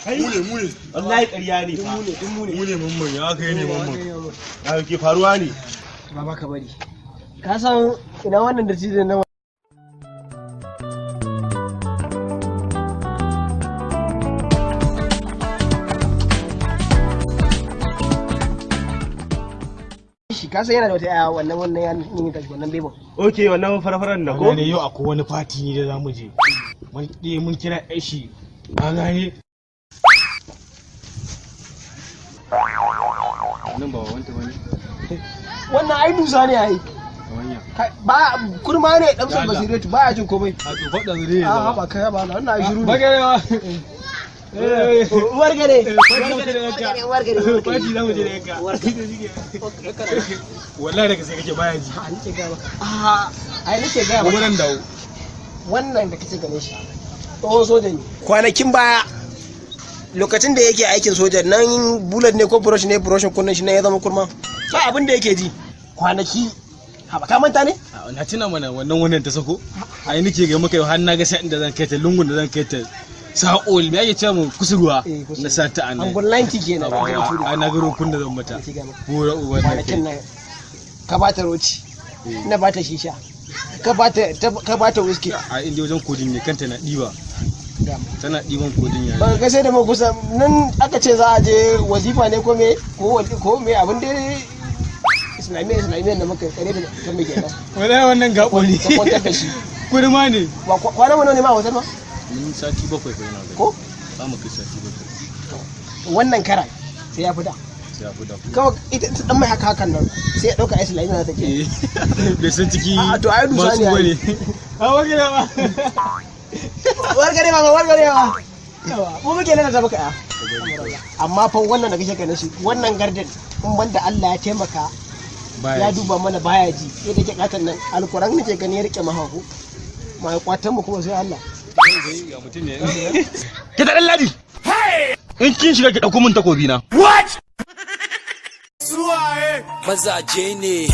mu ne wallahi ƙarya ne fa mu ne mamman ya kai ne mamman ya ke faruwa ne baba ka bari ka san ina wannan da cizon nan ka san yana da wata yaya wannan yin ta wannan bebon okay wannan farfaran da ko ne yau akwai wani fati ne da zamu je mun kira shi a gane nan ba wanta bane wannan ai dusa ne ai ba kurma ne dan son basiratu ba ya jin komai a to fadan zure a ba kai ba wannan ai shiru ba garewa wargare fati zamu je da yanka wallahi daga sai kake baya ji nake ga maka ai nake ga maka wannan dawo wannan da kace gane shi tsohon soja ne kwanakin baya lokacin da yake aikin soja nan bullet ne ko brush ne brushin kunnan shi ne ya zama kurma ba abin da yake ji kwanaki haba ka manta ne na tuna mana wannan ta sako ai nake ga maka har na ga sai inda zan kai ta lungun da zan kai ta sa'ol me yake cewa kusurwa na sata anan angon 90 kenan ai na ga rukun da zan mata bura uban kwanakin nan ka bata roci na bata shisha ka bata whisky a inda wajen kodin ne kanta na diba tana diban kodin yayi ba ga sai da mu kusa nan aka ce za a je wazifa ne ko me abin da islamiyya da muka kare da kan me kenan wallahi wannan gabori ka kwantar da shi kurma ne ba kwana mana ne ma hotel ma mun sati 7 kai na ko za mu kai sati 7 wannan karan sai ya fita sai ya fita kawai ita dan mai hakan nan sai ya dauka islamiyya da take bai san ciki a to ai dusa ne a wakila ba wargare ba mu muke nan da baka amma fa wannan da kake ganin shi wannan garden in banda Allah ya taimaka ya duba mana baya ji sai da ke katan nan alquran nake gani ya rike mahaku mai kwatan mu kuma sai Allah ga mutun ne ki da dan ladi in kin shiga ki dauko min takobi na mazaje ne